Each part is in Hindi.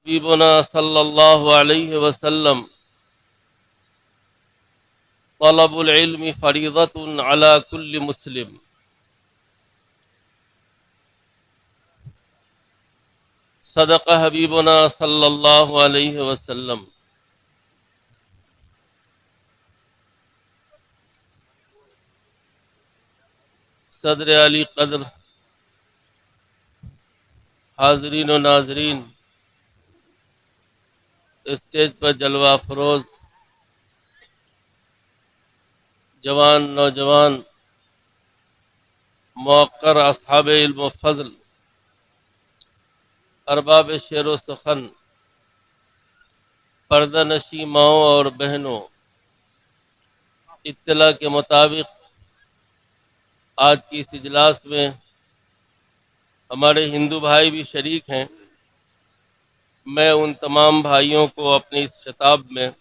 हबीबना सल्लल्लाहु अलैहि वसल्लम तलबुल इल्मी फरीदतुन अला कुल्ली मुस्लिम। सदक़ हबीबना सल्लल्लाहु अलैहि वसल्लम। सदर अली कद्र, हाजरीन व नाजरीन, स्टेज पर जलवा फरोज जवान नौजवान मौक़र अस्हाब इल्म व फ़ज़ल, अरबाब शेर व सुखन, पर्दा नशी माओ और बहनों, इत्तला के मुताबिक आज की इस इजलास में हमारे हिंदू भाई भी शरीक हैं। मैं उन तमाम भाइयों को अपने इस खिताब में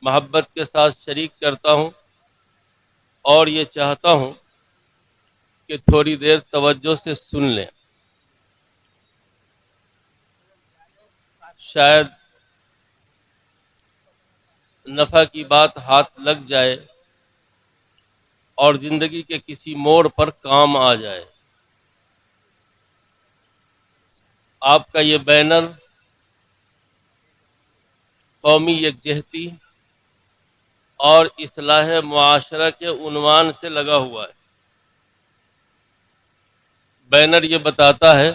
मोहब्बत के साथ शरीक करता हूं और ये चाहता हूं कि थोड़ी देर तवज्जो से सुन लें। शायद नफ़ा की बात हाथ लग जाए और ज़िंदगी के किसी मोड़ पर काम आ जाए। आपका ये बैनर कौमी यकजहती और इस्लाह मुआशरा के उन्वान से लगा हुआ है। बैनर ये बताता है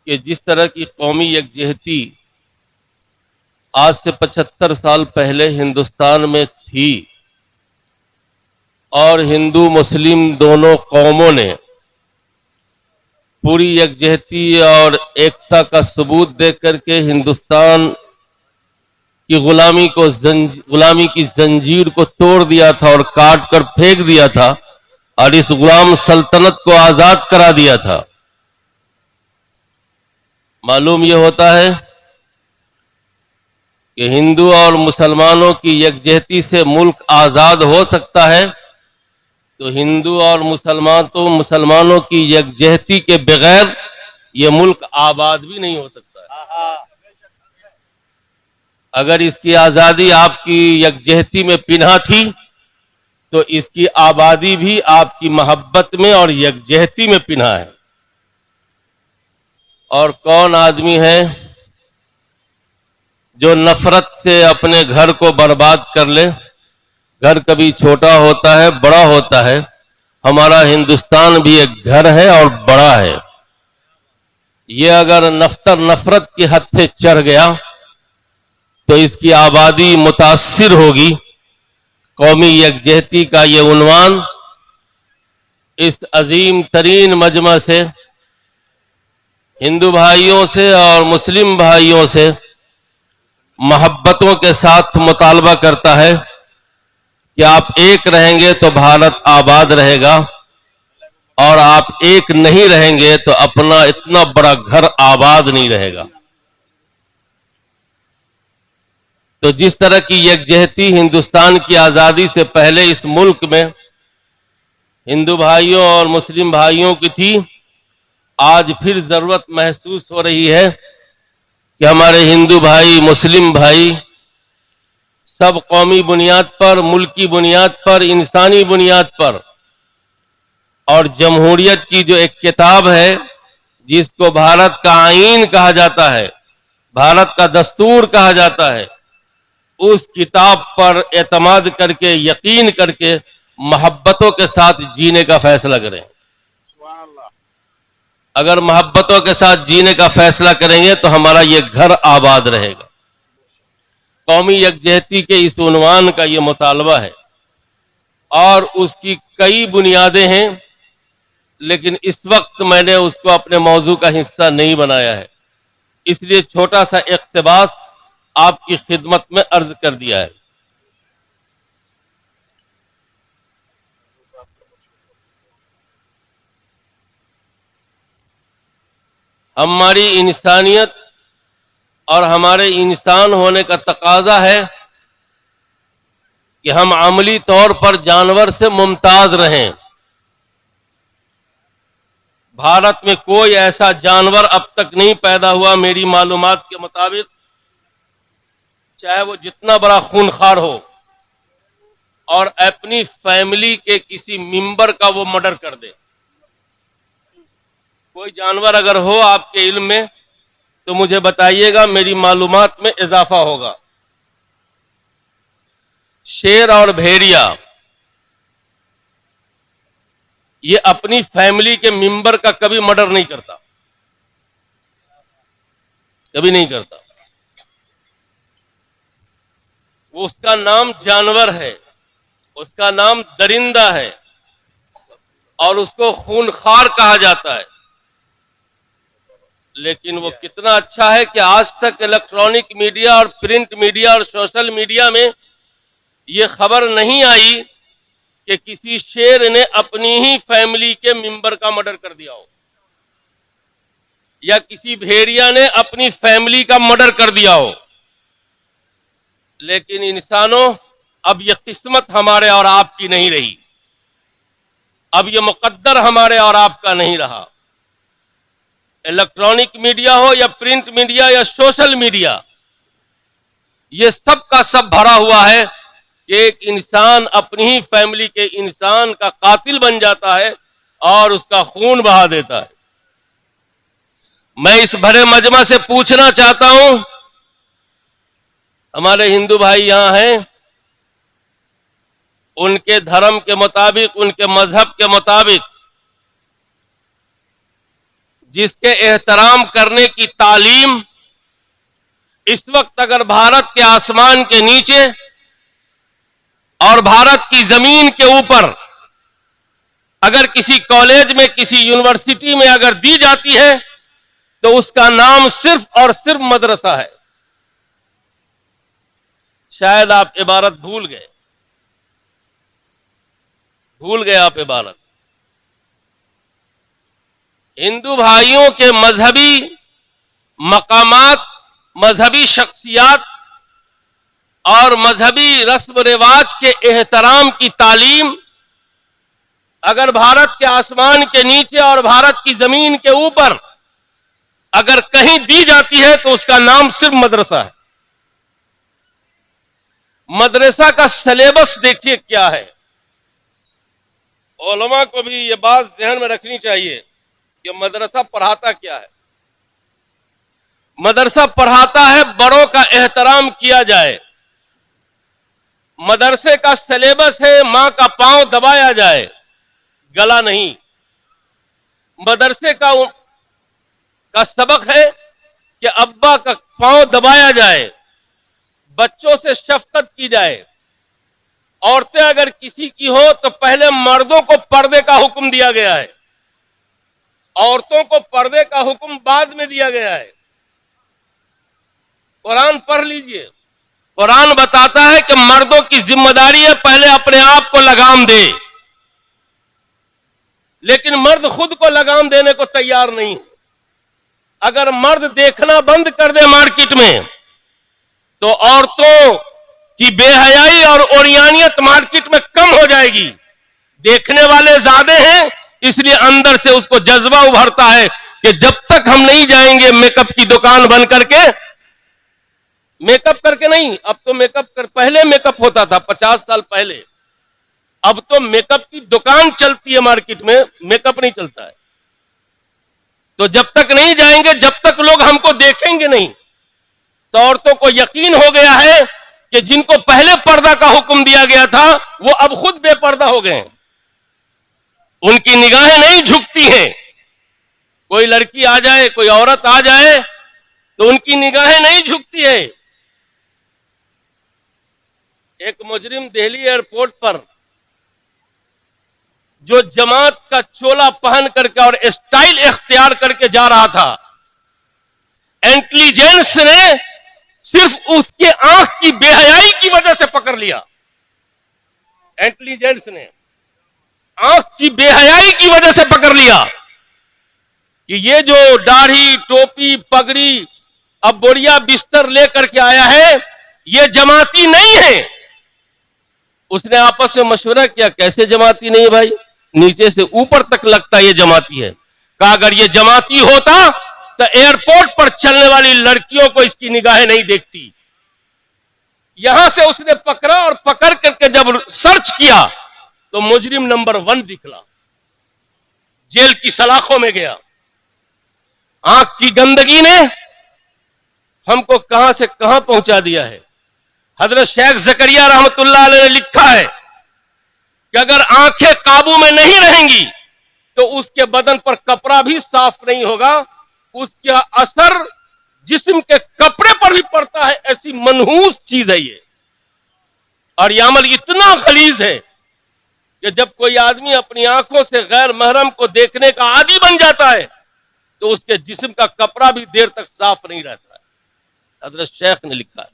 कि जिस तरह की कौमी यकजहती आज से 75 साल पहले हिंदुस्तान में थी और हिंदू मुस्लिम दोनों कौमों ने पूरी यकजहती और एकता का सबूत दे करके हिंदुस्तान की गुलामी की जंजीर को तोड़ दिया था और काट कर फेंक दिया था और इस गुलाम सल्तनत को आजाद करा दिया था। मालूम यह होता है कि हिंदू और मुसलमानों की यकजहती से मुल्क आजाद हो सकता है, तो हिंदू और मुसलमानों की यकजहती के बगैर ये मुल्क आबाद भी नहीं हो सकता है। अगर इसकी आज़ादी आपकी यकजहती में पिन्हा थी तो इसकी आबादी भी आपकी मोहब्बत में और यकजहती में पिन्हा है। और कौन आदमी है जो नफरत से अपने घर को बर्बाद कर ले। घर कभी छोटा होता है, बड़ा होता है। हमारा हिंदुस्तान भी एक घर है और बड़ा है। ये अगर नफरत की हद से चढ़ गया तो इसकी आबादी मुतासिर होगी। कौमी यकजहती का ये उन्वान इस अजीम तरीन मजमा से हिंदू भाइयों से और मुस्लिम भाइयों से मोहब्बतों के साथ मुतालबा करता है कि आप एक रहेंगे तो भारत आबाद रहेगा और आप एक नहीं रहेंगे तो अपना इतना बड़ा घर आबाद नहीं रहेगा। तो जिस तरह की यकजहती हिंदुस्तान की आज़ादी से पहले इस मुल्क में हिंदू भाइयों और मुस्लिम भाइयों की थी, आज फिर ज़रूरत महसूस हो रही है कि हमारे हिंदू भाई, मुस्लिम भाई सब कौमी बुनियाद पर, मुल्की बुनियाद पर, इंसानी बुनियाद पर और जमहूरियत की जो एक किताब है जिसको भारत का आईन कहा जाता है, भारत का दस्तूर कहा जाता है, उस किताब पर एतमाद करके, यकीन करके मोहब्बतों के साथ जीने का फैसला करें। अगर मोहब्बतों के साथ जीने का फैसला करेंगे तो हमारा ये घर आबाद रहेगा। कौमी यकजहती के इस उन्वान का ये मुतालबा है और उसकी कई बुनियादें हैं, लेकिन इस वक्त मैंने उसको अपने मौजू का हिस्सा नहीं बनाया है, इसलिए छोटा सा इक़्तिबास आपकी खिदमत में अर्ज कर दिया है। हमारी इंसानियत और हमारे इंसान होने का तकाजा है कि हम अमली तौर पर जानवर से मुमताज रहें। भारत में कोई ऐसा जानवर अब तक नहीं पैदा हुआ मेरी मालूमात के मुताबिक, चाहे वो जितना बड़ा खूनखार हो और अपनी फैमिली के किसी मेंबर का वो मर्डर कर दे। कोई जानवर अगर हो आपके इल्म में तो मुझे बताइएगा, मेरी मालूमात में इजाफा होगा। शेर और भेड़िया ये अपनी फैमिली के मेंबर का कभी मर्डर नहीं करता, कभी नहीं करता। वो उसका नाम जानवर है, उसका नाम दरिंदा है और उसको खूनखार कहा जाता है। लेकिन वो कितना अच्छा है कि आज तक इलेक्ट्रॉनिक मीडिया और प्रिंट मीडिया और सोशल मीडिया में ये खबर नहीं आई कि किसी शेर ने अपनी ही फैमिली के मेंबर का मर्डर कर दिया हो या किसी भेड़िया ने अपनी फैमिली का मर्डर कर दिया हो। लेकिन इंसानों, अब ये किस्मत हमारे और आपकी नहीं रही, अब ये मुकद्दर हमारे और आपका नहीं रहा। इलेक्ट्रॉनिक मीडिया हो या प्रिंट मीडिया या सोशल मीडिया, ये सब का सब भरा हुआ है कि एक इंसान अपनी ही फैमिली के इंसान का कातिल बन जाता है और उसका खून बहा देता है। मैं इस भरे मजमा से पूछना चाहता हूं, हमारे हिंदू भाई यहां हैं, उनके धर्म के मुताबिक, उनके मजहब के मुताबिक जिसके एहतराम करने की तालीम इस वक्त अगर भारत के आसमान के नीचे और भारत की जमीन के ऊपर अगर किसी कॉलेज में, किसी यूनिवर्सिटी में अगर दी जाती है तो उसका नाम सिर्फ और सिर्फ मदरसा है। शायद आप इबारत भूल गए आप इबारत। हिंदू भाइयों के मजहबी मकामात, मजहबी शख्सियात और मजहबी रस्म रिवाज के एहतराम की तालीम अगर भारत के आसमान के नीचे और भारत की जमीन के ऊपर अगर कहीं दी जाती है तो उसका नाम सिर्फ मदरसा है। मदरसा का सिलेबस देखिए क्या है। उलमा को भी ये बात ध्यान में रखनी चाहिए कि मदरसा पढ़ाता क्या है। मदरसा पढ़ाता है बड़ों का एहतराम किया जाए। मदरसे का सिलेबस है मां का पांव दबाया जाए, गला नहीं। मदरसे का सबक है कि अब्बा का पांव दबाया जाए, बच्चों से शफकत की जाए। औरतें अगर किसी की हो तो पहले मर्दों को पर्दे का हुक्म दिया गया है, औरतों को पर्दे का हुक्म बाद में दिया गया है। कुरान पढ़ लीजिए, कुरान बताता है कि मर्दों की जिम्मेदारी है पहले अपने आप को लगाम दे, लेकिन मर्द खुद को लगाम देने को तैयार नहीं है। अगर मर्द देखना बंद कर दे मार्केट में तो औरतों की बेहयाई और ओरियानियत मार्केट में कम हो जाएगी। देखने वाले ज्यादा हैं, इसलिए अंदर से उसको जज्बा उभरता है कि जब तक हम नहीं जाएंगे मेकअप की दुकान बंद करके, मेकअप करके नहीं, अब तो पहले मेकअप होता था 50 साल पहले, अब तो मेकअप की दुकान चलती है मार्केट में, मेकअप नहीं चलता है। तो जब तक नहीं जाएंगे, जब तक लोग हमको देखेंगे नहीं। तो औरतों को यकीन हो गया है कि जिनको पहले पर्दा का हुक्म दिया गया था वो अब खुद बेपर्दा हो गए हैं। उनकी निगाहें नहीं झुकती हैं। कोई लड़की आ जाए, कोई औरत आ जाए तो उनकी निगाहें नहीं झुकती है। एक मुजरिम दिल्ली एयरपोर्ट पर जो जमात का चोला पहन करके और स्टाइल इख्तियार करके जा रहा था, इंटेलिजेंस ने सिर्फ उसके आंख की बेहयाई की वजह से पकड़ लिया। इंटेलिजेंस ने आंख की बेहयाई की वजह से पकड़ लिया कि ये जो दाढ़ी, टोपी, पगड़ी, अब बोरिया बिस्तर लेकर के आया है, ये जमाती नहीं है। उसने आपस में मशवरा किया, कैसे जमाती नहीं है भाई, नीचे से ऊपर तक लगता है ये जमाती है। कि अगर ये जमाती होता तो एयरपोर्ट पर चलने वाली लड़कियों को इसकी निगाहें नहीं देखती। यहां से उसने पकड़ा और पकड़ करके जब सर्च किया तो मुजरिम नंबर 1 निकला, जेल की सलाखों में गया। आंख की गंदगी ने हमको कहां से कहां पहुंचा दिया है। हजरत शेख जकरिया रहमतुल्लाह अलैह ने लिखा है कि अगर आंखें काबू में नहीं रहेंगी तो उसके बदन पर कपड़ा भी साफ नहीं होगा, उसका असर जिस्म के कपड़े पर भी पड़ता है। ऐसी मनहूस चीज है ये, और यह अमल इतना गलीज है कि जब कोई आदमी अपनी आंखों से गैर महरम को देखने का आदी बन जाता है तो उसके जिस्म का कपड़ा भी देर तक साफ नहीं रहता है। हजरत शेख ने लिखा है।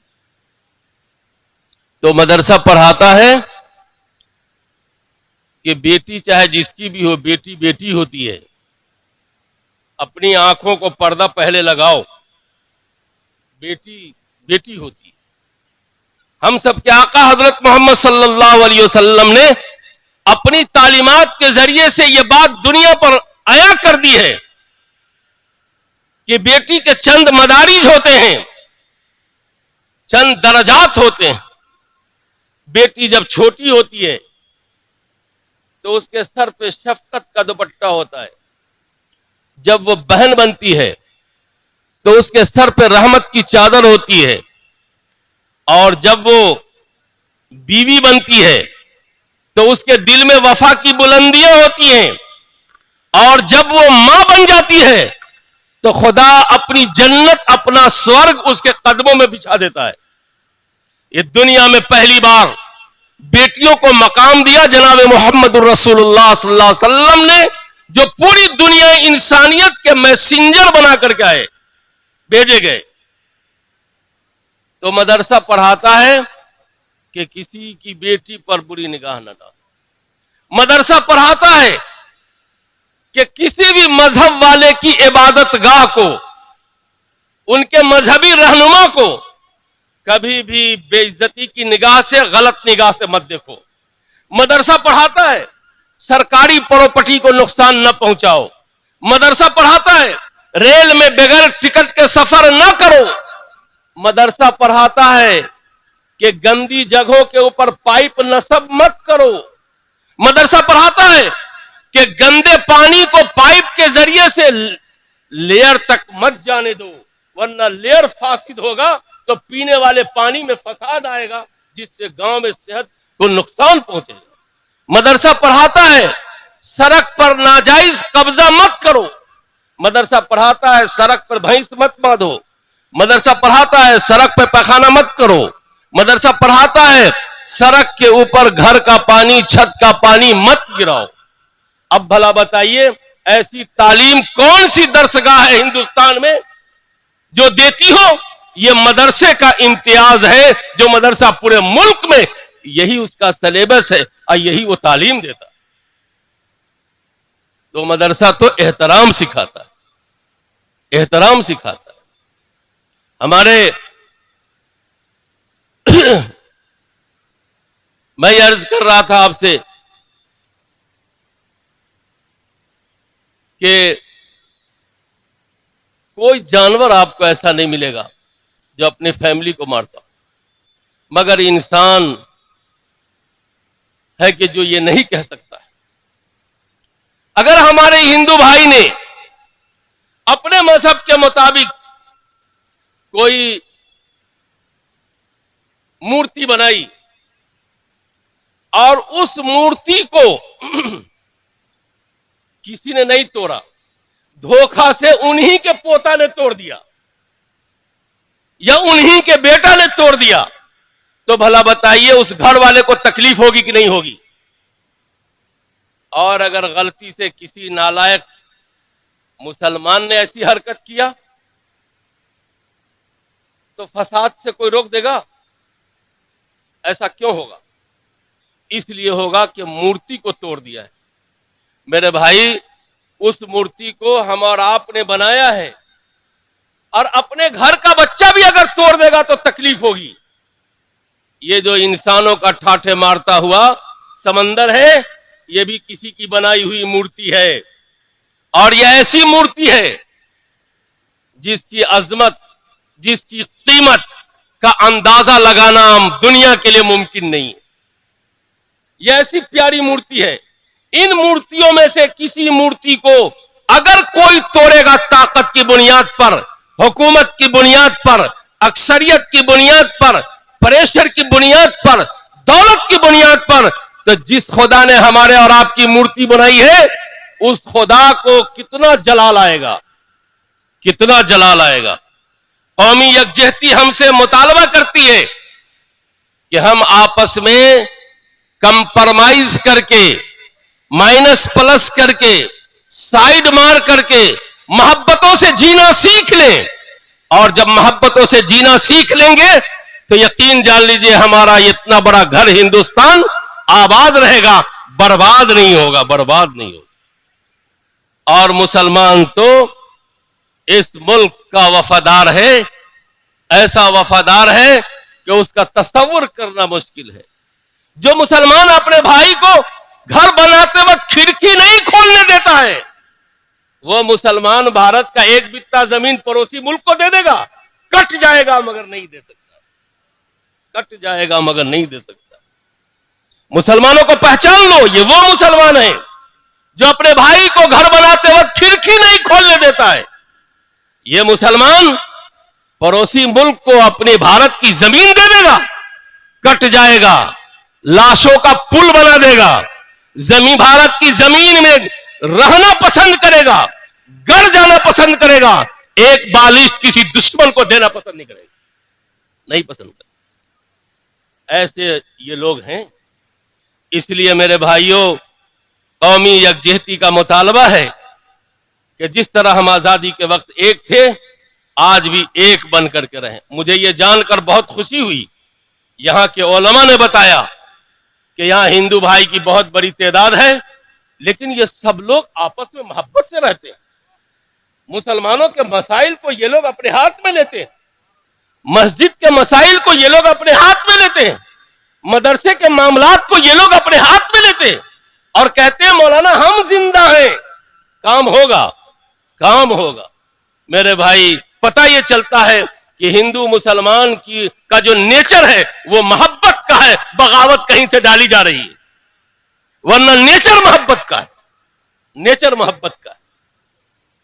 तो मदरसा पढ़ाता है कि बेटी चाहे जिसकी भी हो, बेटी बेटी होती है। अपनी आंखों को पर्दा पहले लगाओ, बेटी बेटी होती है। हम सब के आका हजरत मोहम्मद सल्लल्लाहु अलैहि वसल्लम ने अपनी तालीमात के जरिए से यह बात दुनिया पर आया कर दी है कि बेटी के चंद मदारिज होते हैं, चंद दर्जात होते हैं। बेटी जब छोटी होती है तो उसके सर पे शफकत का दुपट्टा होता है। जब वो बहन बनती है तो उसके सर पे रहमत की चादर होती है। और जब वो बीवी बनती है तो उसके दिल में वफा की बुलंदियां होती हैं। और जब वो मां बन जाती है तो खुदा अपनी जन्नत, अपना स्वर्ग उसके कदमों में बिछा देता है। ये दुनिया में पहली बार बेटियों को मकाम दिया जनाब मोहम्मद रसूलुल्लाह सल्लल्लाहु अलैहि वसल्लम ने, जो पूरी दुनिया इंसानियत के मैसेंजर बना करके आए, भेजे गए। तो मदरसा पढ़ाता है कि किसी की बेटी पर बुरी निगाह न डालो। मदरसा पढ़ाता है कि किसी भी मजहब वाले की इबादत गाह को, उनके मजहबी रहनुमा को कभी भी बेइज्जती की निगाह से, गलत निगाह से मत देखो। मदरसा पढ़ाता है सरकारी प्रॉपर्टी को नुकसान न पहुंचाओ। मदरसा पढ़ाता है रेल में बगैर टिकट के सफर न करो। मदरसा पढ़ाता है कि गंदी जगहों के ऊपर पाइप नस्ब मत करो। मदरसा पढ़ाता है कि गंदे पानी को पाइप के जरिए से लेयर तक मत जाने दो, वरना लेयर फासिद होगा तो पीने वाले पानी में फसाद आएगा, जिससे गांव में सेहत को नुकसान पहुंचेगा। मदरसा पढ़ाता है सड़क पर नाजायज कब्जा मत करो। मदरसा पढ़ाता है सड़क पर भैंस मत बांधो। मदरसा पढ़ाता है सड़क पर पैखाना मत करो। मदरसा पढ़ाता है सड़क के ऊपर घर का पानी, छत का पानी मत गिराओ। अब भला बताइए, ऐसी तालीम कौन सी दरसगाह है हिंदुस्तान में जो देती हो? ये मदरसे का इम्तियाज है, जो मदरसा पूरे मुल्क में यही उसका सिलेबस है और यही वो तालीम देता। तो मदरसा तो एहतराम सिखाता है, एहतराम सिखाता है। हमारे मैं अर्ज कर रहा था आपसे कि कोई जानवर आपको ऐसा नहीं मिलेगा जो अपनी फैमिली को मारता, मगर इंसान है कि जो ये नहीं कह सकता है। अगर हमारे हिंदू भाई ने अपने मजहब के मुताबिक कोई मूर्ति बनाई और उस मूर्ति को किसी ने नहीं तोड़ा, धोखा से उन्हीं के पोता ने तोड़ दिया या उन्हीं के बेटा ने तोड़ दिया, तो भला बताइए उस घर वाले को तकलीफ होगी कि नहीं होगी? और अगर गलती से किसी नालायक मुसलमान ने ऐसी हरकत किया तो फसाद से कोई रोक देगा? ऐसा क्यों होगा? इसलिए होगा कि मूर्ति को तोड़ दिया है। मेरे भाई, उस मूर्ति को हम और आपने बनाया है, और अपने घर का बच्चा भी अगर तोड़ देगा तो तकलीफ होगी। ये जो इंसानों का ठाठे मारता हुआ समंदर है, ये भी किसी की बनाई हुई मूर्ति है। और यह ऐसी मूर्ति है जिसकी अजमत, जिसकी कीमत का अंदाजा लगाना दुनिया के लिए मुमकिन नहीं है। यह ऐसी प्यारी मूर्ति है। इन मूर्तियों में से किसी मूर्ति को अगर कोई तोड़ेगा ताकत की बुनियाद पर, हुकूमत की बुनियाद पर, अक्सरियत की बुनियाद पर, प्रेशर की बुनियाद पर, दौलत की बुनियाद पर, तो जिस खुदा ने हमारे और आपकी मूर्ति बनाई है उस खुदा को कितना जलाल आएगा, कितना जलाल आएगा। कौमी यकजहती हमसे मुतालबा करती है कि हम आपस में कंप्रोमाइज करके, माइनस प्लस करके, साइड मार करके मोहब्बतों से जीना सीख लें। और जब मोहब्बतों से जीना सीख लेंगे तो यकीन जान लीजिए हमारा इतना बड़ा घर हिंदुस्तान आबाद रहेगा, बर्बाद नहीं होगा, बर्बाद नहीं होगा। और मुसलमान तो इस मुल्क का वफादार है, ऐसा वफादार है कि उसका तस्वुर करना मुश्किल है। जो मुसलमान अपने भाई को घर बनाते वक्त खिड़की नहीं खोलने देता है, वो मुसलमान भारत का एक बित्ता जमीन पड़ोसी मुल्क को दे देगा, कट जाएगा मगर नहीं दे सकता, कट जाएगा मगर नहीं दे सकता। मुसलमानों को पहचान लो, ये वो मुसलमान है जो अपने भाई को घर बनाते वक्त खिड़की नहीं खोलने देता है। ये मुसलमान पड़ोसी मुल्क को अपने भारत की जमीन दे देगा, कट जाएगा, लाशों का पुल बना देगा, जमीन भारत की जमीन में रहना पसंद करेगा, गड़ जाना पसंद करेगा, एक बालिश किसी दुश्मन को देना पसंद नहीं करेगा, नहीं पसंद करेगा। ऐसे ये लोग हैं। इसलिए मेरे भाइयों, कौमी यकजहती का मुतालबा है कि जिस तरह हम आजादी के वक्त एक थे, आज भी एक बन करके रहें। मुझे ये जानकर बहुत खुशी हुई, यहां के उलमा ने बताया कि यहां हिंदू भाई की बहुत बड़ी तादाद है, लेकिन ये सब लोग आपस में मोहब्बत से रहते हैं। मुसलमानों के मसाइल को ये लोग अपने हाथ में लेते हैं, मस्जिद के मसाइल को ये लोग अपने हाथ में लेते हैं, मदरसे के मामलात को ये लोग अपने हाथ में लेते हैं और कहते हैं मौलाना हम जिंदा हैं, काम होगा, काम होगा। मेरे भाई, पता ये चलता है कि हिंदू मुसलमान की का जो नेचर है वो मोहब्बत का है, बगावत कहीं से डाली जा रही है, वरना नेचर मोहब्बत का है, नेचर मोहब्बत का है,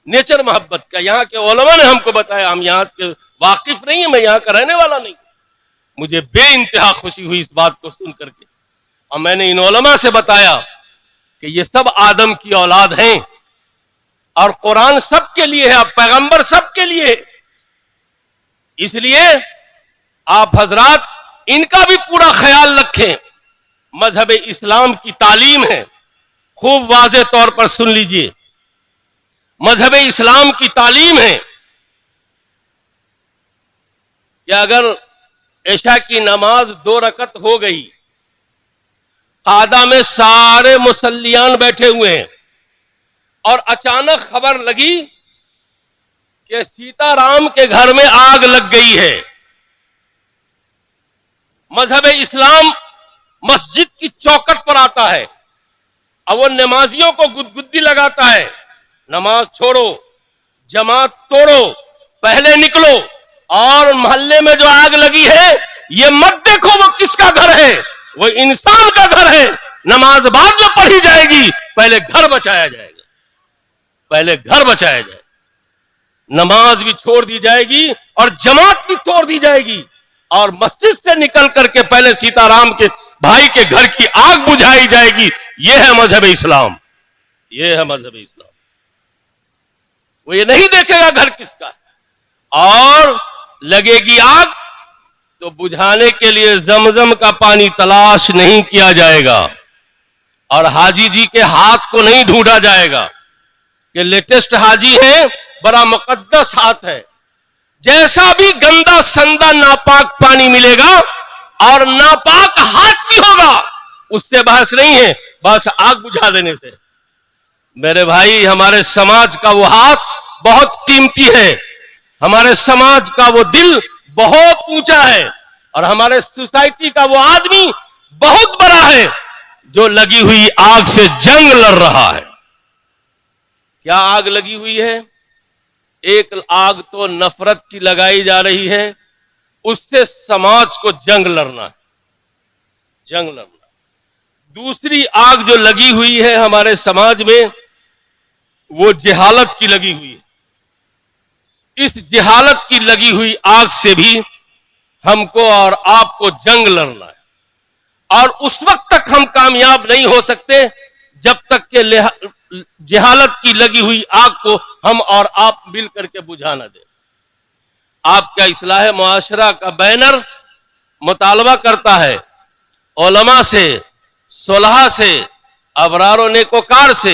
नेचर मोहब्बत का। यहां के उलमा ने हमको बताया, हम यहां से वाकिफ नहीं है, मैं यहां का रहने वाला नहीं। मुझे बेइंतहा खुशी हुई इस बात को सुन करके, और मैंने इन उलमा से बताया कि ये सब आदम की औलाद हैं और कुरान सबके लिए है, पैगंबर सबके लिए है। इसलिए आप हजरात इनका भी पूरा ख्याल रखें। मजहब इस्लाम की तालीम है, खूब वाज़ेह तौर पर सुन लीजिए। मजहब इस्लाम की तालीम है कि अगर ऐशा की नमाज 2 रकत हो गई, कादा में सारे मुसल्लियान बैठे हुए हैं और अचानक खबर लगी कि सीताराम के घर में आग लग गई है। मजहब इस्लाम मस्जिद की चौखट पर आता है और वो नमाजियों को गुदगुदी लगाता है, नमाज छोड़ो, जमात तोड़ो, पहले निकलो, और मोहल्ले में जो आग लगी है ये मत देखो वो किसका घर है, वो इंसान का घर है। नमाज बाद में पढ़ी जाएगी, पहले घर बचाया जाएगा, पहले घर बचाया जाएगा। नमाज भी छोड़ दी जाएगी और जमात भी तोड़ दी जाएगी और मस्जिद से निकल करके पहले सीताराम के भाई के घर की आग बुझाई जाएगी। यह है मजहब इस्लाम, यह है मजहब इस्लाम। वो ये नहीं देखेगा घर किसका है, और लगेगी आग तो बुझाने के लिए जमजम का पानी तलाश नहीं किया जाएगा और हाजी जी के हाथ को नहीं ढूंढा जाएगा कि लेटेस्ट हाजी है, बड़ा मुकद्दस हाथ है। जैसा भी गंदा संदा नापाक पानी मिलेगा और नापाक हाथ भी होगा, उससे बहस नहीं है, बस आग बुझा देने से। मेरे भाई, हमारे समाज का वो हाथ बहुत कीमती है, हमारे समाज का वो दिल बहुत ऊंचा है और हमारे सोसाइटी का वो आदमी बहुत बड़ा है जो लगी हुई आग से जंग लड़ रहा है। क्या आग लगी हुई है? एक आग तो नफरत की लगाई जा रही है, उससे समाज को जंग लड़ना है, जंग लड़ना। दूसरी आग जो लगी हुई है हमारे समाज में, वो जिहालत की लगी हुई है। इस जिहालत की लगी हुई आग से भी हमको और आपको जंग लड़ना है, और उस वक्त तक हम कामयाब नहीं हो सकते जब तक के जिहालत की लगी हुई आग को हम और आप मिल करके बुझा न दें। आपका इस्लाह मुआशरा का बैनर मुतालबा करता है उलमा से, सुलहा से, अबरार और नेकोकार से,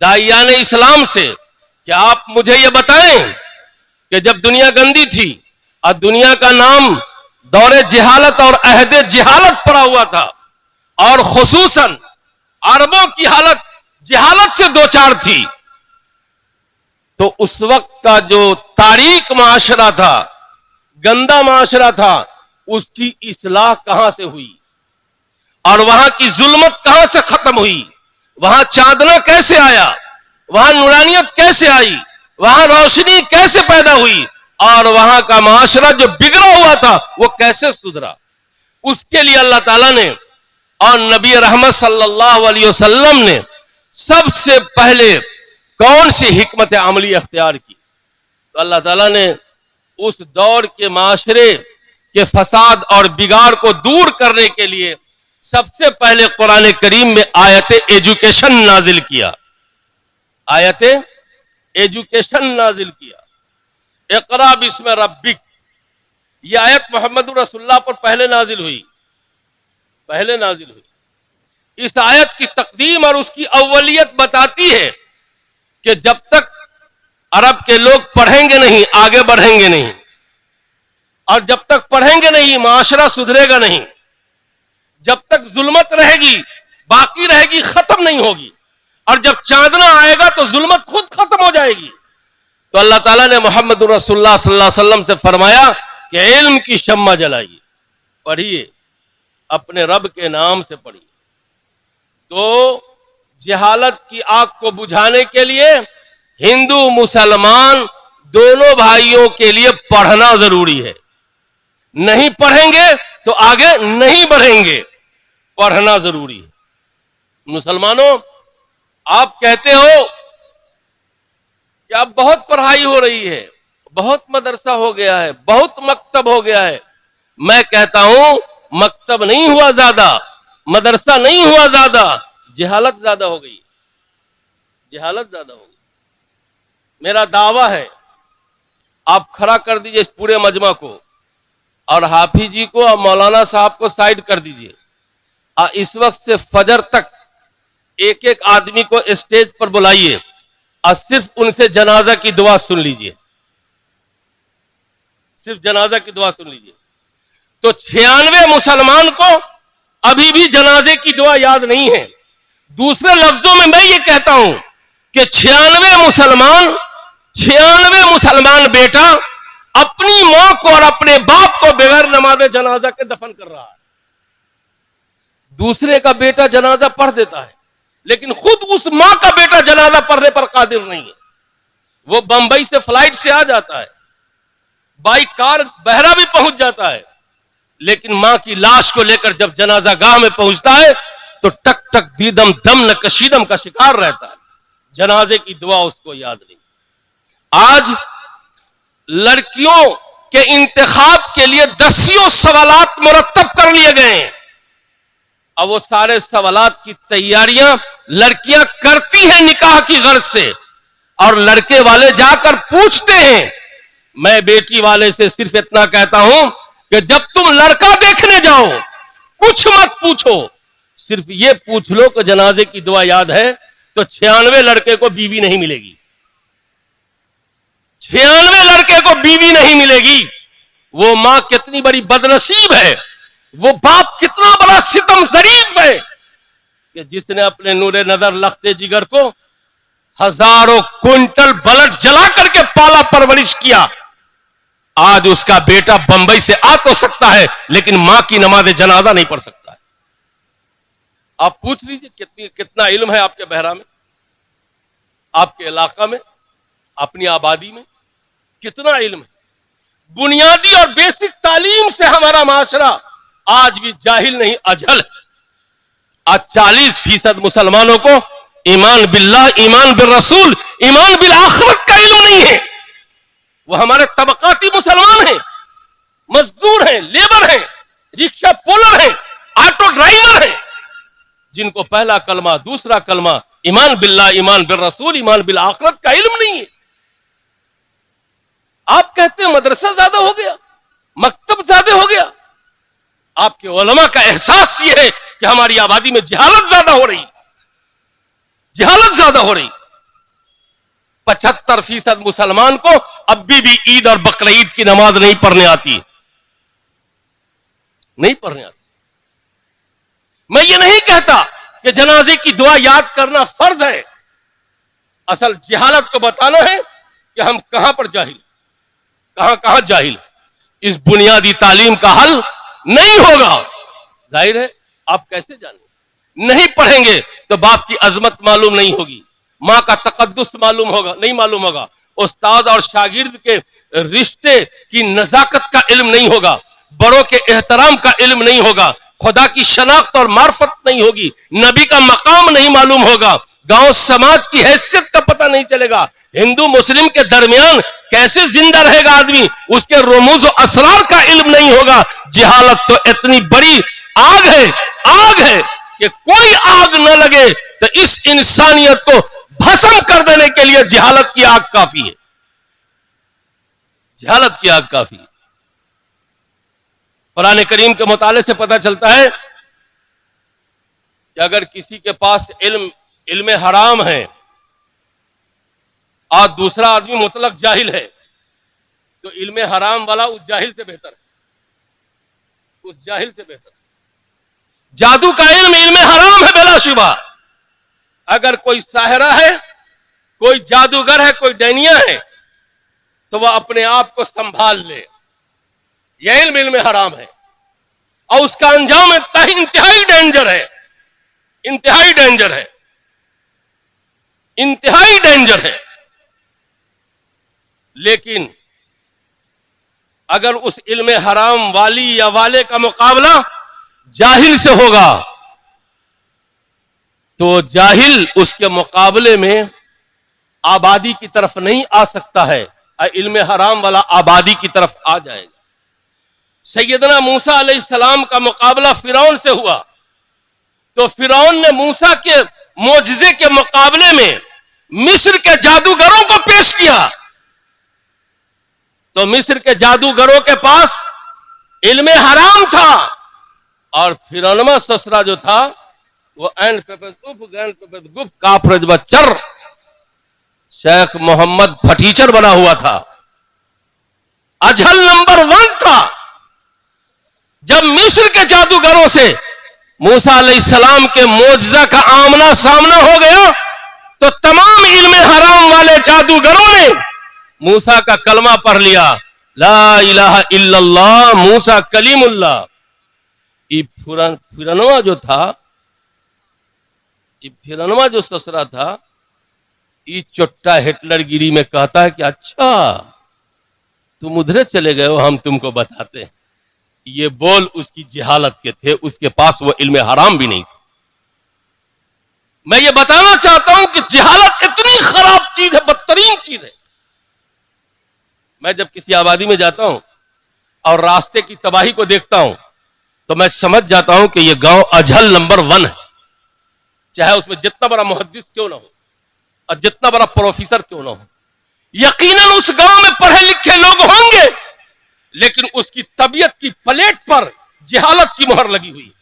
दाइयान इस्लाम से कि आप मुझे ये बताएं कि जब दुनिया गंदी थी और दुनिया का नाम दौरे जिहालत और अहदे जिहालत पड़ा हुआ था, और खुसूसन अरबों की हालत जिहालत से दो चार थी, तो उस वक्त का जो तारीक माशरा था, गंदा माशरा था, उसकी इस्लाह कहां से हुई और वहां की जुल्मत कहां से खत्म हुई, वहां चांदना कैसे आया, वहां नूरानियत कैसे आई, वहां रोशनी कैसे पैदा हुई, और वहां का माशरा जो बिगड़ा हुआ था वो कैसे सुधरा। उसके लिए अल्लाह ताला ने और नबी रहमत सल्लल्लाहु अलैहि वसल्लम ने सबसे पहले कौन सी हिकमत अमली अख्तियार की? तो अल्लाह ताला ने उस दौर के माशरे के फसाद और बिगाड़ को दूर करने के लिए सबसे पहले कुरान करीम में आयत एजुकेशन नाजिल किया, आयत एजुकेशन नाजिल किया। इक़रा बिस्म रब्बिक, यह आयत मोहम्मद रसूलुल्लाह पर पहले नाजिल हुई, पहले नाजिल हुई। इस आयत की तकदीम और उसकी अव्वलियत बताती है कि जब तक अरब के लोग पढ़ेंगे नहीं, आगे बढ़ेंगे नहीं, और जब तक पढ़ेंगे नहीं माशरा सुधरेगा नहीं, जब तक जुल्मत रहेगी बाकी रहेगी, खत्म नहीं होगी, और जब चांदना आएगा तो जुल्मत खुद खत्म हो जाएगी। तो अल्लाह ताला ने मोहम्मद रसूलुल्लाह सल्लल्लाहु अलैहि वसल्लम से फरमाया कि इल्म की शम्मा जलाइए, पढ़िए, अपने रब के नाम से पढ़िए। तो जिहालत की आग को बुझाने के लिए हिंदू मुसलमान दोनों भाइयों के लिए पढ़ना जरूरी है। नहीं पढ़ेंगे तो आगे नहीं बढ़ेंगे, पढ़ना जरूरी है। मुसलमानों, आप कहते हो कि अब बहुत पढ़ाई हो रही है, बहुत मदरसा हो गया है, बहुत मकतब हो गया है। मैं कहता हूं मकतब नहीं हुआ ज्यादा, मदरसा नहीं हुआ ज्यादा, जिहालत ज्यादा हो गई, जिहालत ज्यादा हो गई। मेरा दावा है, आप खड़ा कर दीजिए इस पूरे मजमा को, और हाफिज जी को और मौलाना साहब को साइड कर दीजिए, और इस वक्त से फजर तक एक एक आदमी को स्टेज पर बुलाइए और सिर्फ उनसे जनाजा की दुआ सुन लीजिए, सिर्फ जनाजा की दुआ सुन लीजिए। तो 96 मुसलमान को अभी भी जनाजे की दुआ याद नहीं है। दूसरे लफ्जों में मैं ये कहता हूं कि 96 मुसलमान बेटा अपनी मां को और अपने बाप को बगैर नमाज जनाजा के दफन कर रहा है। दूसरे का बेटा जनाजा पढ़ देता है, लेकिन खुद उस मां का बेटा जनाजा पढ़ने पर कादिर नहीं है। वो बंबई से फ्लाइट से आ जाता है, बाई कार बहरा भी पहुंच जाता है, लेकिन मां की लाश को लेकर जब जनाजा गाह में पहुंचता है तो टक टक दीदम दम न कशीदम का शिकार रहता है। जनाजे की दुआ उसको याद नहीं। आज लड़कियों के इंतखाब के लिए दसियों सवालात मुरत्तब कर लिए गए हैं। अब वो सारे सवालात की तैयारियां लड़कियां करती हैं निकाह की गर्ज से, और लड़के वाले जाकर पूछते हैं। मैं बेटी वाले से सिर्फ इतना कहता हूं कि जब तुम लड़का देखने जाओ कुछ मत पूछो, सिर्फ ये पूछ लो कि जनाजे की दुआ याद है, तो 96 लड़के को बीवी नहीं मिलेगी, 96 लड़के को बीवी नहीं मिलेगी। वो मां कितनी बड़ी बदनसीब है, वो बाप कितना बड़ा सितम शरीफ है कि जिसने अपने नूरे नजर लखते जिगर को हजारों क्विंटल बलट जला करके पाला परवरिश किया। आज उसका बेटा बंबई से आ तो सकता है, लेकिन मां की नमाज जनाजा नहीं पढ़ सकता है। आप पूछ लीजिए कितना इल्म है आपके बहरा में। आपके इलाका में, अपनी आबादी में कितना इल्म है। बुनियादी और बेसिक तालीम से हमारा माशरा आज भी जाहिल नहीं, अजहल है। आज 40% मुसलमानों को ईमान बिल्लाह, ईमान बिल रसूल, ईमान बिल आखिरत का इल्म नहीं है। वो हमारे तबकाती मुसलमान हैं, मजदूर हैं, लेबर हैं, रिक्शा पुलर हैं, ऑटो ड्राइवर हैं, जिनको पहला कलमा, दूसरा कलमा, ईमान बिल्लाह, ईमान बिल रसूल, ईमान बिल आखिरत का इल्म नहीं है। आप कहते हैं मदरसा ज्यादा हो गया, मकतब ज्यादा हो गया। आपके उलमा का एहसास यह है कि हमारी आबादी में जहालत ज्यादा हो रही, जहालत ज्यादा हो रही। 75% मुसलमान को अब भी ईद और बकरा ईद की नमाज नहीं पढ़ने आती, नहीं पढ़ने आती। मैं ये नहीं कहता कि जनाजे की दुआ याद करना फर्ज है। असल जहालत को बताना है कि हम कहां पर जाहिल, कहां कहां जाहिल। इस बुनियादी तालीम का हल नहीं होगा। जाहिर है आप कैसे जानेंगे? नहीं पढ़ेंगे तो बाप की अजमत मालूम नहीं होगी, मां का तकद्दुस मालूम होगा नहीं, मालूम होगा। उस्ताद और शागिर्द के रिश्ते की नजाकत का इल्म नहीं होगा, बड़ों के एहतराम का इल्म नहीं होगा, खुदा की शनाख्त और मार्फत नहीं होगी, नबी का मकाम नहीं मालूम होगा, गांव समाज की हैसियत का पता नहीं चलेगा, हिंदू मुस्लिम के दरमियान कैसे जिंदा रहेगा आदमी, उसके रुमूज और असरार का इल्म नहीं होगा। जहालत तो इतनी बड़ी आग है, आग है कि कोई आग न लगे तो इस इंसानियत को भस्म कर देने के लिए जहालत की आग काफी है, जहालत की आग काफी है। कुरान करीम के मुताले से पता चलता है कि अगर किसी के पास इल्म हराम है और दूसरा आदमी मुतलक जाहिल है, तो इल्म हराम वाला उस जाहिल से बेहतर है, उस जाहिल से बेहतर। जादू का इल्म हराम है बिलाशुबा। अगर कोई साहिरा है, कोई जादूगर है, कोई डैनिया है, तो वह अपने आप को संभाल ले, यह इल्म हराम है और उसका अंजाम इंतहाई डेंजर है, इंतहाई डेंजर है, इंतहाई डेंजर है। लेकिन अगर उस इल्म हराम वाली या वाले का मुकाबला जाहिल से होगा, तो जाहिल उसके मुकाबले में आबादी की तरफ नहीं आ सकता है, इल्म हराम वाला आबादी की तरफ आ जाएगा। सैयदना मूसा अलैहिस्सलाम का मुकाबला फिरौन से हुआ, तो फिरौन ने मूसा के मोजज़े के मुकाबले में मिस्र के जादूगरों को पेश किया, तो मिस्र के जादूगरों के पास इल्म हराम था और फिरौनमा ससरा जो था वो एंड गुफ काफरज बच्चर शेख मोहम्मद फटीचर बना हुआ था, अजहल नंबर 1 था। जब मिस्र के जादूगरों से मूसा अलैहिस्सलाम के मोजज़ा का आमना सामना हो गया, तो तमाम इल्म हराम वाले जादूगरों ने मूसा का कलमा पढ़ लिया, ला इलाहा इल्लल्लाह मूसा कलीमुल्लाह। फिरौनवा जो था, फिरौनवा जो ससरा था, ये चोट्टा हिटलरगिरी में कहता है कि अच्छा तुम उधर चले गए हो, हम तुमको बताते हैं। ये बोल उसकी जहालत के थे, उसके पास वो इल्म हराम भी नहीं था। मैं ये बताना चाहता हूं कि जहालत इतनी खराब चीज है, बदतरीन चीज है। मैं जब किसी आबादी में जाता हूं और रास्ते की तबाही को देखता हूं, तो मैं समझ जाता हूं कि यह गांव अजहल नंबर 1 है, चाहे उसमें जितना बड़ा मुहद्दिस क्यों ना हो और जितना बड़ा प्रोफेसर क्यों ना हो। यकीनन उस गांव में पढ़े लिखे लोग होंगे, लेकिन उसकी तबीयत की प्लेट पर जहालत की मोहर लगी हुई है,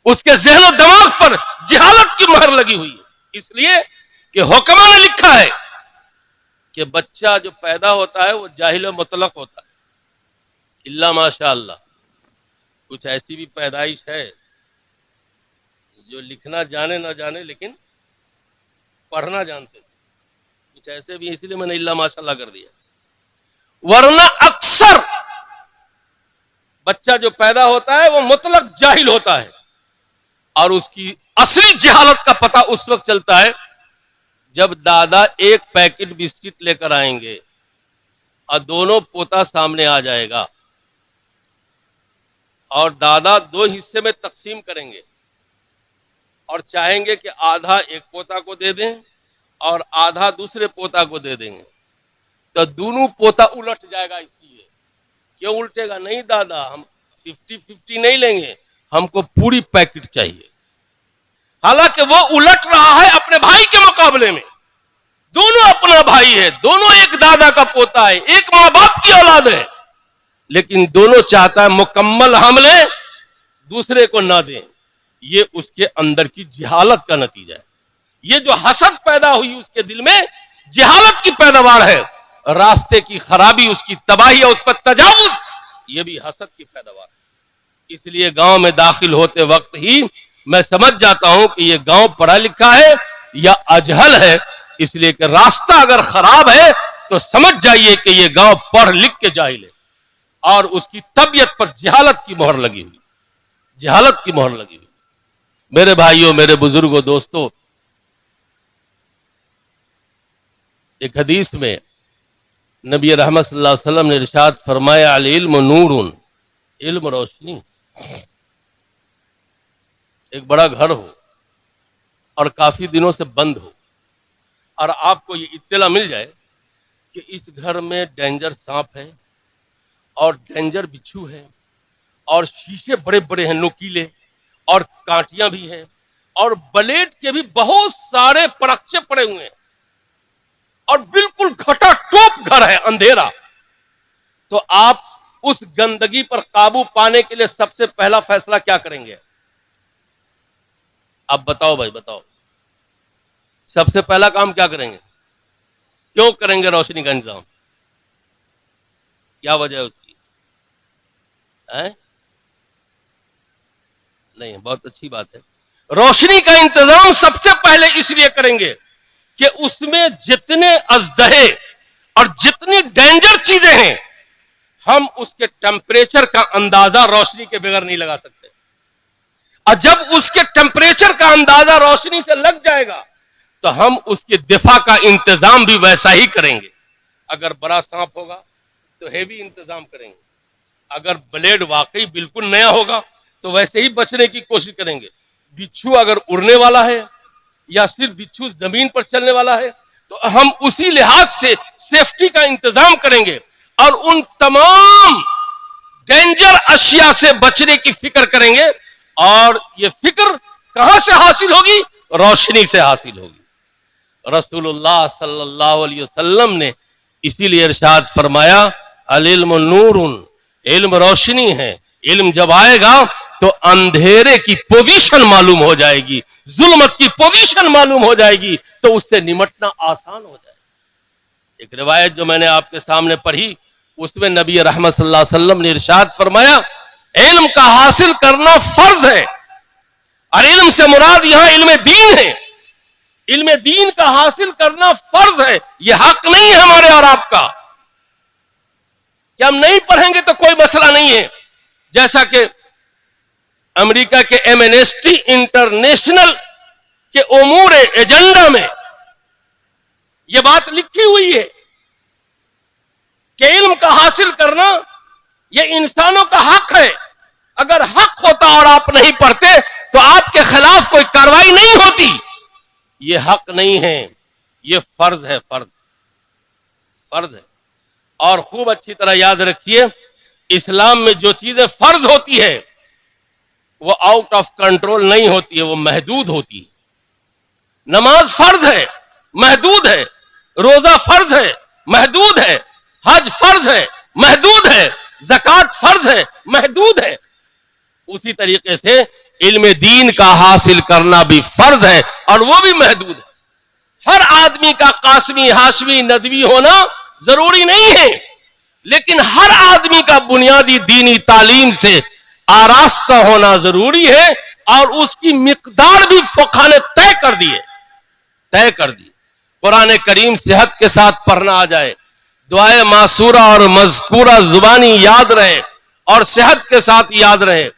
उसके ज़हन और दिमाग पर जहालत की मोहर लगी हुई है। इसलिए कि हुक्मा ने लिखा है कि बच्चा जो पैदा होता है वो जाहिल मुतलक होता है, इल्ला माशाअल्लाह। कुछ ऐसी भी पैदाइश है जो लिखना जाने ना जाने लेकिन पढ़ना जानते, कुछ ऐसे भी, इसलिए मैंने इल्ला माशाअल्लाह कर दिया। वरना अक्सर बच्चा जो पैदा होता है वो मुतलक जाहिल होता है और उसकी असली जहालत का पता उस वक्त चलता है जब दादा एक पैकेट बिस्किट लेकर आएंगे और दोनों पोता सामने आ जाएगा और दादा दो हिस्से में तकसीम करेंगे और चाहेंगे कि आधा एक पोता को दे दें और आधा दूसरे पोता को दे देंगे, तो दोनों पोता उलट जाएगा। इसलिए क्यों उल्टेगा? नहीं दादा, हम 50-50 नहीं लेंगे, हमको पूरी पैकेट चाहिए। हालांकि वो उलट रहा है अपने भाई के मुकाबले में। दोनों अपना भाई है, दोनों एक दादा का पोता है, एक माँ बाप की औलाद है, लेकिन दोनों चाहता है मुकम्मल हमले दूसरे को ना दें। ये उसके अंदर की जिहालत का नतीजा है। ये जो हसद पैदा हुई उसके दिल में, जिहालत की पैदावार है। रास्ते की खराबी, उसकी तबाही है, उस पर तजावुज, ये भी हसद की पैदावार है। इसलिए गांव में दाखिल होते वक्त ही मैं समझ जाता हूं कि ये गांव पढ़ा लिखा है या अजहल है। इसलिए कि रास्ता अगर खराब है तो समझ जाइए कि ये गांव पढ़ लिख के जाहिल है और उसकी तबीयत पर जिहालत की मोहर लगी हुई, जिहालत की मोहर लगी हुई। मेरे भाइयों, मेरे बुजुर्गों, दोस्तों, एक हदीस में नबी रहमत सल्लल्लाहु अलैहि वसल्लम ने इरशाद फरमाया, अल इल्म नूरुन, इल्म रोशनी। एक बड़ा घर हो और काफी दिनों से बंद हो और आपको ये इत्तला मिल जाए कि इस घर में डेंजर सांप है और डेंजर बिच्छू है और शीशे बड़े बड़े हैं, नुकीले, और कांटियां भी हैं और ब्लेड के भी बहुत सारे परखचे पड़े हुए हैं और बिल्कुल घटाटोप घर है, अंधेरा, तो आप उस गंदगी पर काबू पाने के लिए सबसे पहला फैसला क्या करेंगे? अब बताओ भाई, बताओ, सबसे पहला काम क्या करेंगे? क्यों करेंगे रोशनी का इंतजाम? क्या वजह है उसकी? नहीं, बहुत अच्छी बात है। रोशनी का इंतजाम सबसे पहले इसलिए करेंगे कि उसमें जितने अजदहे और जितनी डेंजर चीजें हैं, हम उसके टेम्परेचर का अंदाजा रोशनी के बगैर नहीं लगा सकते। और जब उसके टेम्परेचर का अंदाजा रोशनी से लग जाएगा तो हम उसके दिफा का इंतजाम भी वैसा ही करेंगे। अगर बड़ा सांप होगा तो हेवी इंतजाम करेंगे, अगर ब्लेड वाकई बिल्कुल नया होगा तो वैसे ही बचने की कोशिश करेंगे। बिच्छू अगर उड़ने वाला है या सिर्फ बिच्छू जमीन पर चलने वाला है तो हम उसी लिहाज से सेफ्टी का इंतजाम करेंगे और उन तमाम डेंजर अशिया से बचने की फिक्र करेंगे। और ये फिक्र कहां से हासिल होगी? रोशनी से हासिल होगी। रसूलुल्लाह सल्लल्लाहु अलैहि वसल्लम ने इसीलिए इरशाद फरमाया, अल इल्म नूरुन, इल्म रोशनी है। इल्म जब आएगा तो अंधेरे की पोजीशन मालूम हो जाएगी, जुल्मत की पोजीशन मालूम हो जाएगी, तो उससे निमटना आसान हो जाएगा। एक रिवायत जो मैंने आपके सामने पढ़ी उसमें नबी रहमत सल्लल्लाहु अलैहि वसल्लम ने इरशाद फरमाया, इल्म का हासिल करना फर्ज है। और इल्म से मुराद यहां इल्म दीन है। इल्म दीन का हासिल करना फर्ज है, यह हक नहीं है हमारे और आपका कि हम नहीं पढ़ेंगे तो कोई मसला नहीं है। जैसा कि अमेरिका के एमनेस्टी इंटरनेशनल के उमूर एजेंडा में यह बात लिखी हुई है कि इल्म का हासिल करना यह इंसानों का हक है। अगर हक होता और आप नहीं पढ़ते तो आपके खिलाफ कोई कार्रवाई नहीं होती। यह हक नहीं है, यह फर्ज है, फर्ज फर्ज है। और खूब अच्छी तरह याद रखिए, इस्लाम में जो चीजें फर्ज होती है वो आउट ऑफ कंट्रोल नहीं होती है, वो महदूद होती है। नमाज फर्ज है, महदूद है। रोजा फर्ज है, महदूद है। हज फर्ज है, महदूद है। ज़कात फर्ज है, महदूद है। उसी तरीके से इल्म दीन का हासिल करना भी फर्ज है और वो भी महदूद है। हर आदमी का कासमी, हाशमी, नदवी होना जरूरी नहीं है, लेकिन हर आदमी का बुनियादी दीनी तालीम से आरास्ता होना जरूरी है। और उसकी मिकदार भी फुक़हा ने तय कर दी। कुरान करीम सेहत के साथ पढ़ना आ जाए, दुआए मासूरा और मज़कूरा जुबानी याद रहे और सेहत के साथ याद रहे,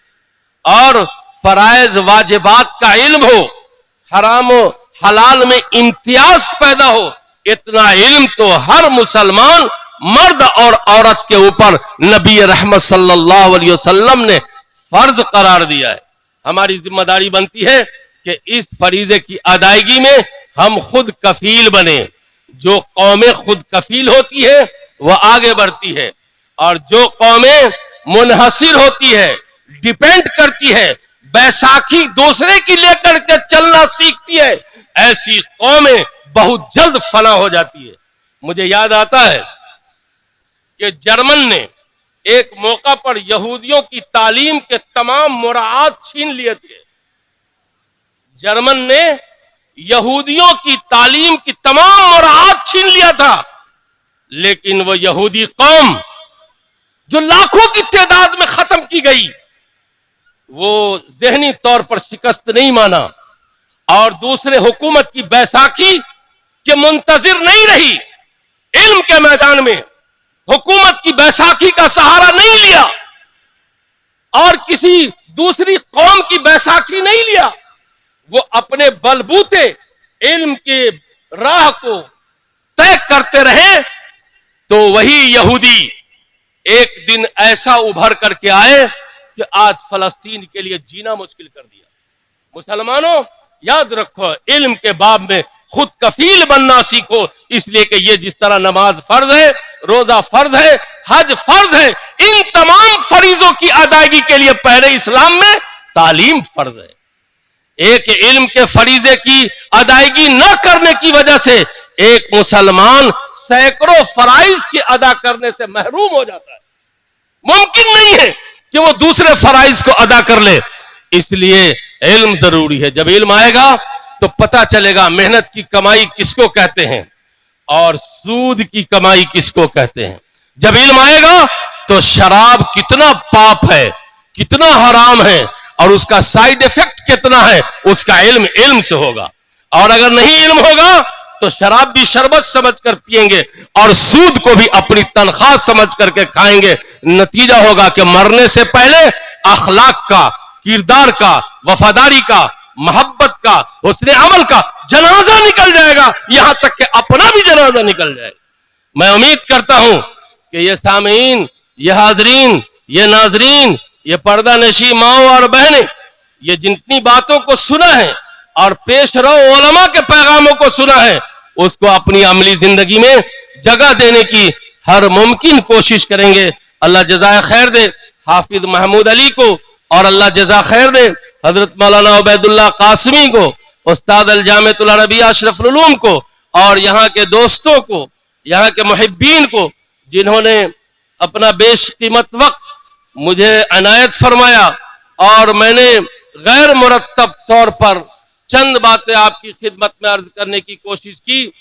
और फराइज वाजिबात का इल्म हो, हराम हलाल में इम्तियाज पैदा हो, इतना इल्म तो हर मुसलमान मर्द और औरत के ऊपर नबी रहमत सल्लल्लाहु अलैहि वसल्लम ने फर्ज करार दिया है। हमारी जिम्मेदारी बनती है कि इस फरीजे की अदायगी में हम खुद कफील बने। जो कौमें खुद कफील होती है वह आगे बढ़ती है, और जो कौमें मुनहसिर होती है, डिपेंड करती है, बैसाखी दूसरे की लेकर के चलना सीखती है, ऐसी कौमें बहुत जल्द फना हो जाती है। मुझे याद आता है कि जर्मन ने एक मौका पर यहूदियों की तालीम के तमाम मुराद छीन लिए थे। जर्मन ने यहूदियों की तालीम की तमाम मुराद छीन लिया था, लेकिन वो यहूदी कौम जो लाखों की तादाद में खत्म की गई, वो जहनी तौर पर शिकस्त नहीं माना और दूसरे हुकूमत की बैसाखी के मुंतजिर नहीं रही। इल्म के मैदान में हुकूमत की बैसाखी का सहारा नहीं लिया और किसी दूसरी कौम की बैसाखी नहीं लिया। वो अपने बलबूते इल्म के राह को तय करते रहे। तो वही यहूदी एक दिन ऐसा उभर करके आए कि आज फलस्तीन के लिए जीना मुश्किल कर दिया। मुसलमानों, याद रखो, इल्म के बाब में खुद कफील बनना सीखो, इसलिए कि ये जिस तरह नमाज फर्ज है, रोजा फर्ज है, हज फर्ज है, इन तमाम फरीजों की अदायगी के लिए पहले इस्लाम में तालीम फर्ज है। एक इल्म के फरीजे की अदायगी न करने की वजह से एक मुसलमान सैकड़ों फराइज की अदा करने से महरूम हो जाता है। मुमकिन नहीं है कि वो दूसरे फराइज को अदा कर ले। इसलिए इल्म जरूरी है। जब इल्म आएगा तो पता चलेगा मेहनत की कमाई किसको कहते हैं और सूद की कमाई किसको कहते हैं। जब इल्म आएगा तो शराब कितना पाप है, कितना हराम है और उसका साइड इफेक्ट कितना है, उसका इल्म से होगा। और अगर नहीं इल्म होगा तो शराब भी शरबत समझकर पिएंगे और सूद को भी अपनी तनख्वाह समझ करके खाएंगे। नतीजा होगा कि मरने से पहले अखलाक का, किरदार का, वफादारी का, मोहब्बत का, हुस्न अमल का जनाजा निकल जाएगा, यहां तक कि अपना भी जनाजा निकल जाएगा। मैं उम्मीद करता हूं कि ये सामीन, ये हाजरीन, ये नाजरीन, ये पर्दा नशी माओ और बहनें, ये जितनी बातों को सुना है और पेश रो उलमा के पैगामों को सुना है, उसको अपनी अमली जिंदगी में जगह देने की हर मुमकिन कोशिश करेंगे। अल्लाह जज़ाए खैर दे हाफिज महमूद अली को, और अल्लाह जज़ा खैर दे हजरत मौलाना उबैदुल्लाह कासमी को, उस्ताद अल जामिअतुल अरबिया अशरफुल उलूम को, और यहाँ के दोस्तों को, यहाँ के मुहिब्बीन को, जिन्होंने अपना बेशकीमत वक्त मुझे अनायत फरमाया और मैंने गैर मुरत्तब तौर पर चंद बातें आपकी खिदमत में अर्ज करने की कोशिश की।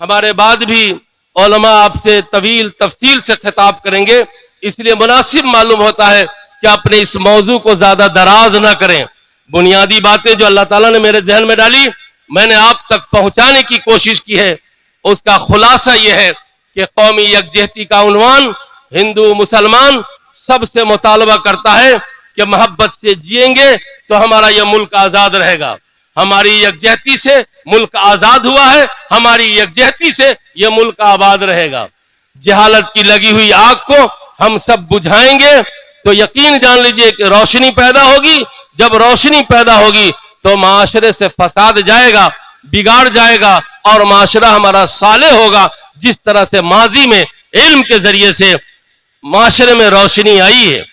हमारे बाद भी उलमा आपसे तवील तफसील से खिताब करेंगे, इसलिए मुनासिब मालूम होता है कि अपने इस मौजू को ज्यादा दराज ना करें। बुनियादी बातें जो अल्लाह ताला ने मेरे जहन में डाली, मैंने आप तक पहुंचाने की कोशिश की है। उसका खुलासा यह है कि कौमी यकजहती का उन्वान हिंदू मुसलमान सबसे मुतालबा करता है कि मोहब्बत से जिएंगे तो हमारा यह मुल्क आजाद रहेगा। हमारी यकजहती से मुल्क आजाद हुआ है, हमारी यकजहती से यह मुल्क आबाद रहेगा। जहालत की लगी हुई आग को हम सब बुझाएंगे तो यकीन जान लीजिए कि रोशनी पैदा होगी। जब रोशनी पैदा होगी तो माशरे से फसाद जाएगा, बिगाड़ जाएगा और माशरा हमारा साले होगा। जिस तरह से माजी में इल्म के जरिए से माशरे में रोशनी आई है।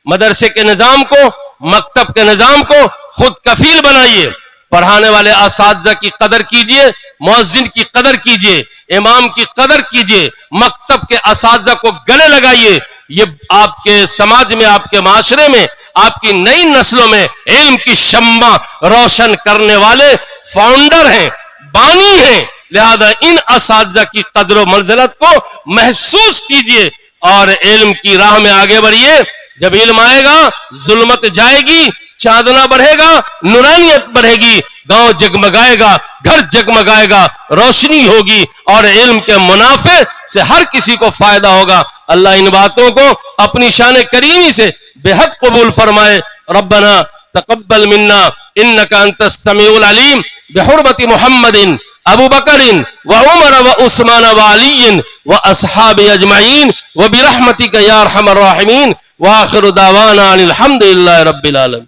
मदरसे के निजाम को, मकतब के निजाम को खुद कफील बनाइए। पढ़ाने वाले असातिज़ा की कदर कीजिए, मुअज्जिन की कदर कीजिए, इमाम की कदर कीजिए, मकतब के असातिज़ा को गले लगाइए। ये आपके समाज में, आपके माशरे में, आपकी नई नस्लों में इल्म की शम्मा रोशन करने वाले फाउंडर हैं, बानी हैं। लिहाजा इन असातिज़ा की कदर व मंजिलत को महसूस कीजिए और इल्म की राह में आगे बढ़िए। जब इल्म आएगा जुल्मत जाएगी, चांदना बढ़ेगा, नूरानियत बढ़ेगी, गांव जगमगाएगा, घर जगमगाएगा, रोशनी होगी और इल्म के मुनाफे से हर किसी को फायदा होगा। अल्लाह इन बातों को अपनी शान करीमी से बेहद कबूल फरमाए। रब्बना तकब्बल मिन्ना इन्नका अंतस समीउल अलीम बिहुर्मति मुहम्मदिन अबू बकरिन व उमर व उस्मान व अलीन व अस्हाबि अजमईन व बिरहमतिका या अरहमर राहिमीन व आखिरु दावाना अनिल हम्दुलिल्लाहि रब्बिल आलमीन।